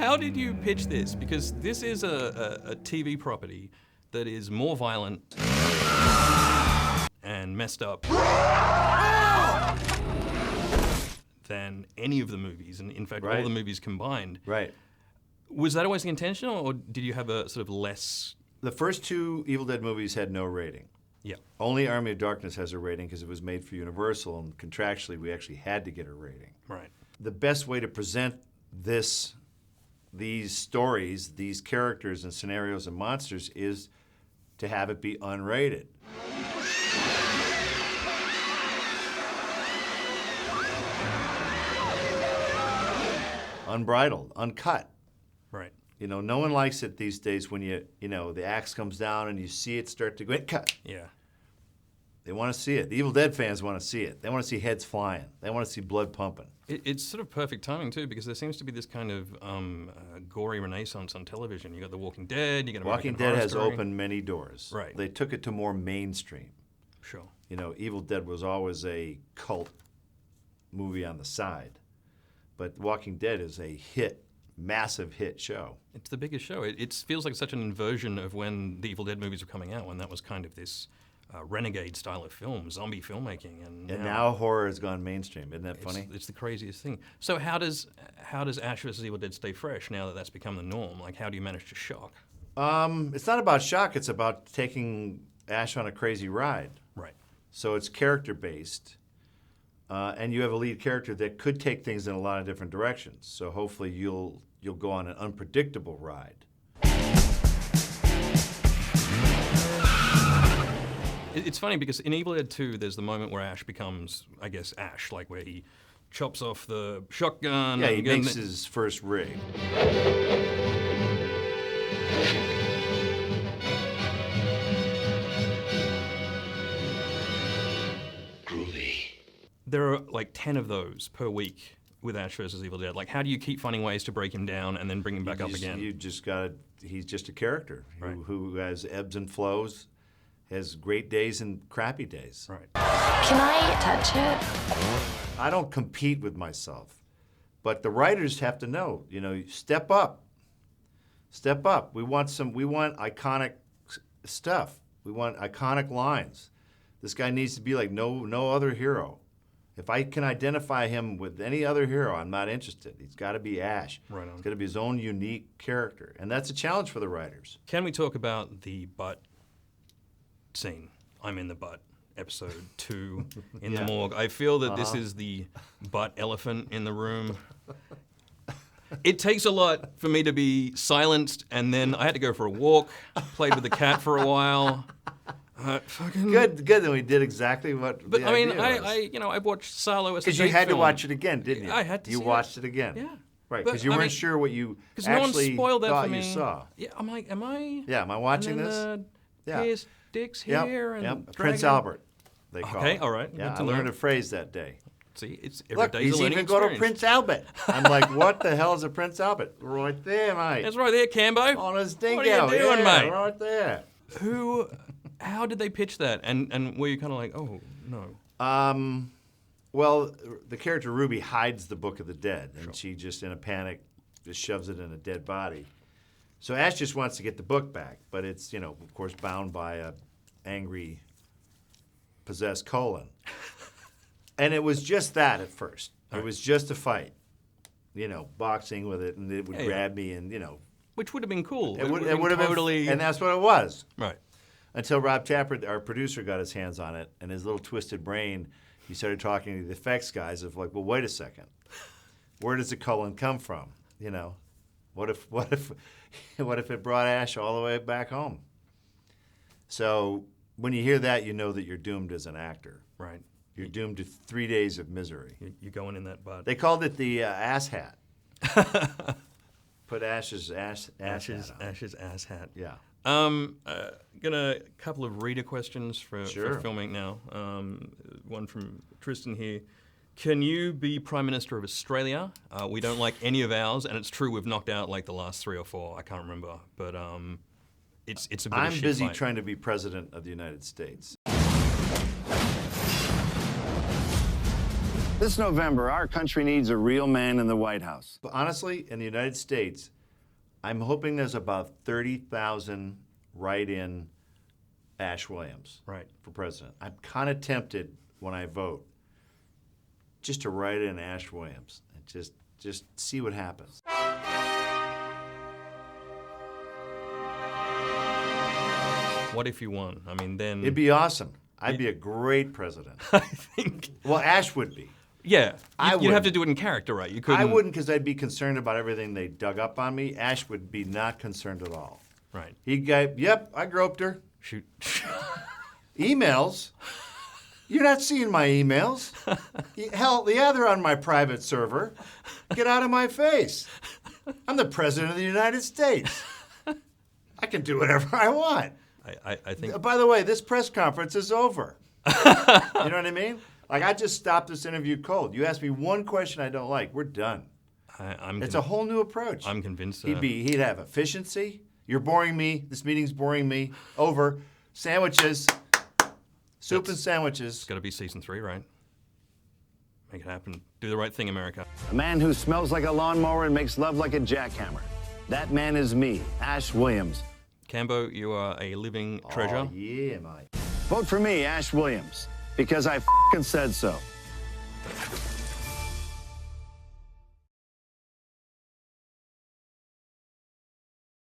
how did you pitch this? Because this is a TV property that is more violent and messed up than any of the movies, and in fact, all the movies combined. Right. Was that always the intention, or did you have a sort of less... The first two Evil Dead movies had no rating. Yeah. Only Army of Darkness has a rating because it was made for Universal, and contractually we actually had to get a rating. Right. The best way to present these stories, these characters and scenarios and monsters is to have it be unrated. Unbridled, uncut. Right. You know, no one likes it these days when the axe comes down and you see it start to go, cut. Yeah. They want to see it. The Evil Dead fans want to see it. They want to see heads flying. They want to see blood pumping. It's sort of perfect timing, too, because there seems to be this kind of gory renaissance on television. You got The Walking Dead, you got American Walking Dead Horror has Story. opened many doors. Right. They took it to more mainstream. Sure. You know, Evil Dead was always a cult movie on the side. But Walking Dead is a hit, massive hit show. It's the biggest show. It feels like such an inversion of when the Evil Dead movies were coming out, when that was kind of this renegade style of film, zombie filmmaking. And now horror has gone mainstream. Isn't that funny? It's the craziest thing. So how does Ash vs. Evil Dead stay fresh now that that's become the norm? Like, how do you manage to shock? It's not about shock. It's about taking Ash on a crazy ride. Right. So it's character-based. And you have a lead character that could take things in a lot of different directions. So hopefully you'll go on an unpredictable ride. It's funny because in Evil Dead 2, there's the moment where Ash becomes, I guess, Ash, like where he chops off the shotgun. Yeah, he makes his first rig. There are like 10 of those per week with Ash vs. Evil Dead. Like, how do you keep finding ways to break him down and then bring him back up again? You just got he's just a character Right. who has ebbs and flows, has great days and crappy days. Right. Can I touch it? I don't compete with myself, but the writers have to know, step up. Step up. We want iconic stuff. We want iconic lines. This guy needs to be like no other hero. If I can identify him with any other hero, I'm not interested. He's got to be Ash. Right on. He's got to be his own unique character. And that's a challenge for the writers. Can we talk about the butt scene? I'm in the butt, episode 2 in the morgue. I feel that this is the butt elephant in the room. It takes a lot for me to be silenced, and then I had to go for a walk, played with the cat for a while. Good that we did exactly what But the I mean, idea was. I watched Silo as a Because you date had to film. watch it again, didn't you? I had to You see watched it. it again. Yeah. Right, But, because you I weren't mean, sure what you Because no one actually spoiled that thought for me. you saw. Yeah, am I? Yeah, am I watching and then this? The Yeah. Pierce dicks Yep, here and yep. dragon. Prince Albert, they call Okay, it. all right, Yeah, good to I learned know. a phrase that day. See, it's every Look, day's he's a learning even go to experience. Prince Albert. I'm like, what the hell is a Prince Albert? Right there, mate. That's right there, Cambo. On his dingo. What are you doing, yeah, mate? right there. How did they pitch that? And were you kind of like, oh, no? Well, the character Ruby hides the Book of the Dead, and she just, in a panic, just shoves it in a dead body. So Ash just wants to get the book back, but it's, of course, bound by a angry, possessed colon. And it was just that at first. It was just a fight, boxing with it, and it would grab me, and Which would have been cool. it would have have totally. been, and that's what it was. Right. Until Rob Tapper, our producer, got his hands on it, and his little twisted brain, he started talking to the effects guys of like, well, wait a second, where does the colon come from? What if it brought Ash all the way back home? So when you hear that, you know that you're doomed as an actor. Right. You're doomed to 3 days of misery. You're going in that butt. They called it the ass hat. Put Ash's ass hat on. Ash's ass hat. Yeah. Gonna a couple of reader questions for filming now. One from Tristan here. Can you be Prime Minister of Australia? We don't like any of ours, and it's true we've knocked out like the last 3 or 4. I can't remember, but it's a bit of a I'm shit busy fight. trying to be President of the United States. This November, our country needs a real man in the White House. But honestly, in the United States, I'm hoping there's about 30,000 write-in Ash Williams Right. for president. I'm kind of tempted when I vote just to write in Ash Williams and just see what happens. What if you won? I mean, then It'd be awesome. I'd be a great president. I think. Well, Ash would be. Yeah, I you'd have wouldn't. to do it in character, right? You couldn't. I wouldn't because I'd be concerned about everything they dug up on me. Ash would be not concerned at all. Right. He'd go, yep, I groped her. Shoot. Emails? You're not seeing my emails. Hell, yeah, they're on my private server. Get out of my face. I'm the President of the United States. I can do whatever I want. I think. By the way, this press conference is over. You know what I mean? Like, I just stopped this interview cold. You asked me one question I don't like. We're done. It's a whole new approach. I'm convinced. He'd have efficiency. You're boring me. This meeting's boring me. Over. Sandwiches. Soup and sandwiches. It's got to be season 3, right? Make it happen. Do the right thing, America. A man who smells like a lawnmower and makes love like a jackhammer. That man is me, Ash Williams. Cambo, you are a living treasure. Oh, yeah, Mike. Vote for me, Ash Williams, because I f***ing said so.